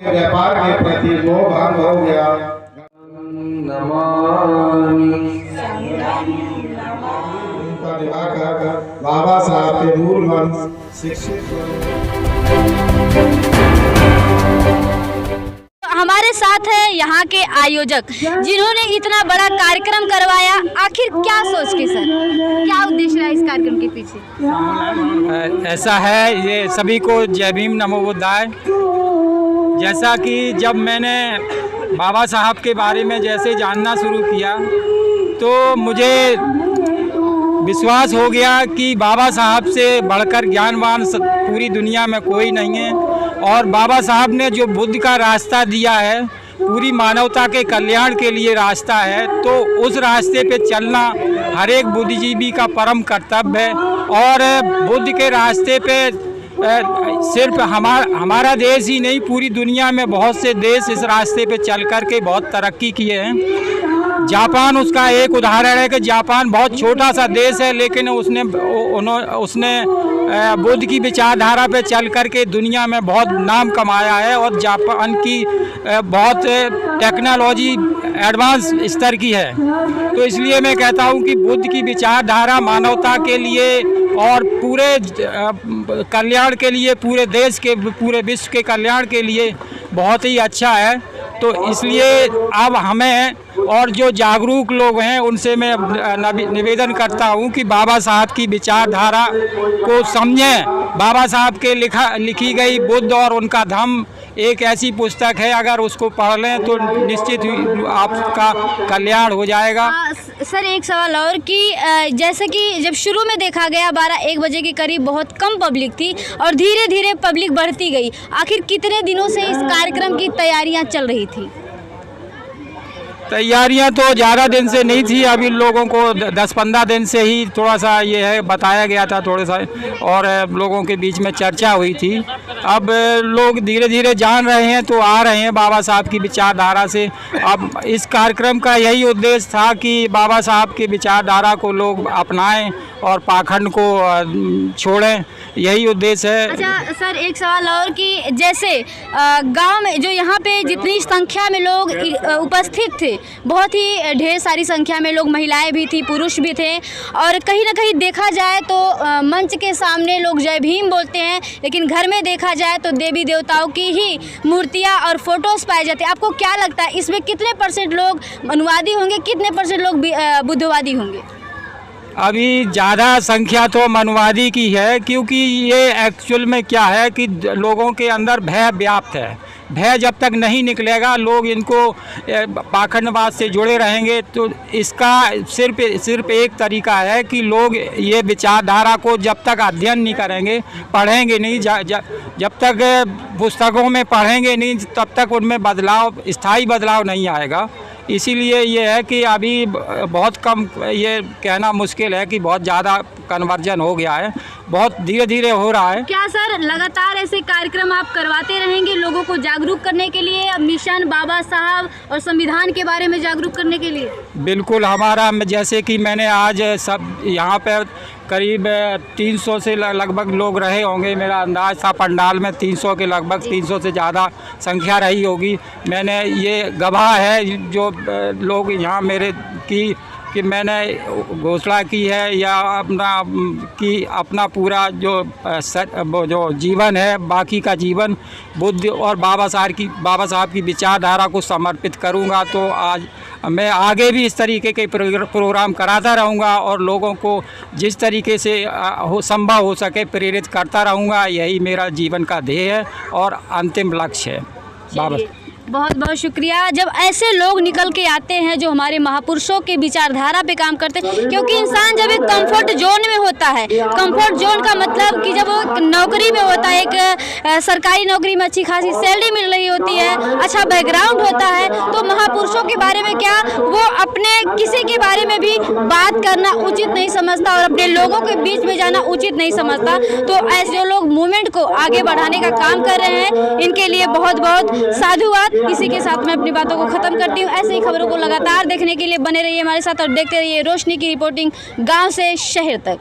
व्यापार के प्रति मोह भंग हो गया। बाबा साहब के मूल मंत्र शिक्षित। हमारे साथ है यहाँ के आयोजक जिन्होंने इतना बड़ा कार्यक्रम करवाया। आखिर क्या सोच के सर, क्या उद्देश्य है इस कार्यक्रम के पीछे? ऐसा है, ये सभी को जय भीम नमो बुद्धाय। जैसा कि जब मैंने बाबा साहब के बारे में जैसे जानना शुरू किया तो मुझे विश्वास हो गया कि बाबा साहब से बढ़कर ज्ञानवान पूरी दुनिया में कोई नहीं है। और बाबा साहब ने जो बुद्ध का रास्ता दिया है, पूरी मानवता के कल्याण के लिए रास्ता है, तो उस रास्ते पे चलना हर एक बुद्धिजीवी का परम कर्तव्य है। और बुद्ध के रास्ते पे सिर्फ हमारा देश ही नहीं, पूरी दुनिया में बहुत से देश इस रास्ते पे चल कर के बहुत तरक्की किए हैं। जापान उसका एक उदाहरण है कि जापान बहुत छोटा सा देश है, लेकिन उसने बुद्ध की विचारधारा पे चल कर के दुनिया में बहुत नाम कमाया है। और जापान की बहुत टेक्नोलॉजी एडवांस स्तर की है। तो इसलिए मैं कहता हूँ कि बुद्ध की विचारधारा मानवता के लिए और पूरे कल्याण के लिए, पूरे देश के, पूरे विश्व के कल्याण के लिए बहुत ही अच्छा है। तो इसलिए अब हमें और जो जागरूक लोग हैं उनसे मैं निवेदन करता हूं कि बाबा साहब की विचारधारा को समझें। बाबा साहब के लिखी गई बुद्ध और उनका धम्म एक ऐसी पुस्तक है, अगर उसको पढ़ लें तो निश्चित ही आपका कल्याण हो जाएगा। सर एक सवाल और कि जैसे कि जब शुरू में देखा गया 12-1 बजे के करीब बहुत कम पब्लिक थी और धीरे धीरे पब्लिक बढ़ती गई। आखिर कितने दिनों से इस कार्यक्रम की तैयारियां चल रही थी? तैयारियां तो ज़्यादा दिन से नहीं थी, अभी लोगों को 10-15 दिन से ही थोड़ा सा ये है बताया गया था थोड़ा सा, और लोगों के बीच में चर्चा हुई थी। अब लोग धीरे धीरे जान रहे हैं तो आ रहे हैं बाबा साहब की विचारधारा से। अब इस कार्यक्रम का यही उद्देश्य था कि बाबा साहब की विचारधारा को लोग अपनाएं और पाखंड को छोड़ें, यही उद्देश्य है। अच्छा सर एक सवाल और कि जैसे गांव में जो यहाँ पे जितनी संख्या में लोग उपस्थित थे, बहुत ही ढेर सारी संख्या में लोग, महिलाएं भी थी, पुरुष भी थे, और कहीं ना कहीं देखा जाए तो मंच के सामने लोग जय भीम बोलते हैं, लेकिन घर में देखा जाए तो देवी देवताओं की ही मूर्तियां और फोटोज पाए जाते हैं। आपको क्या लगता है इसमें कितने % लोग मनुवादी होंगे, कितने % लोग बुद्धवादी होंगे? अभी ज़्यादा संख्या तो मनुवादी की है, क्योंकि ये एक्चुअल में क्या है कि लोगों के अंदर भय व्याप्त है। भय जब तक नहीं निकलेगा, लोग इनको पाखंडवाद से जुड़े रहेंगे। तो इसका सिर्फ एक तरीका है कि लोग ये विचारधारा को जब तक अध्ययन नहीं करेंगे, पढ़ेंगे नहीं, जब तक पुस्तकों में पढ़ेंगे नहीं, तब तक उनमें स्थायी बदलाव नहीं आएगा। इसीलिए ये है कि अभी बहुत कम, ये कहना मुश्किल है कि बहुत ज़्यादा कन्वर्जन हो गया है, बहुत धीरे धीरे हो रहा है। क्या सर लगातार ऐसे कार्यक्रम आप करवाते रहेंगे लोगों को जागरूक करने के लिए, मिशन बाबा साहब और संविधान के बारे में जागरूक करने के लिए? बिल्कुल, हमारा जैसे कि मैंने आज सब यहाँ पर करीब 300 से लगभग लोग रहे होंगे, मेरा अंदाज़ था पंडाल में 300 के लगभग, 300 से ज़्यादा संख्या रही होगी। मैंने ये गवाह है जो लोग यहाँ मेरे कि मैंने घोषणा की है या अपना पूरा जो जीवन है, बाकी का जीवन बुद्ध और बाबा साहब की विचारधारा को समर्पित करूँगा। तो आज मैं आगे भी इस तरीके के प्रोग्राम कराता रहूँगा और लोगों को जिस तरीके से संभव हो सके प्रेरित करता रहूँगा। यही मेरा जीवन का ध्येय है और अंतिम लक्ष्य है। बाबा बहुत बहुत शुक्रिया। जब ऐसे लोग निकल के आते हैं जो हमारे महापुरुषों के विचारधारा पे काम करते हैं, क्योंकि इंसान जब एक कंफर्ट जोन में होता है, कंफर्ट जोन का मतलब कि जब वो नौकरी में होता है, एक सरकारी नौकरी में अच्छी खासी सैलरी मिल रही होती है, अच्छा बैकग्राउंड होता है, तो महापुरुषों के बारे में क्या वो अपने किसी के बारे में भी बात करना उचित नहीं समझता और अपने लोगों के बीच में जाना उचित नहीं समझता। तो ऐसे जो लोग मूवमेंट को आगे बढ़ाने का काम कर रहे हैं, इनके लिए बहुत बहुत साधुवाद। इसी के साथ मैं अपनी बातों को खत्म करती हूँ। ऐसे ही खबरों को लगातार देखने के लिए बने रहिए हमारे साथ और देखते रहिए रोशनी की रिपोर्टिंग गांव से शहर तक।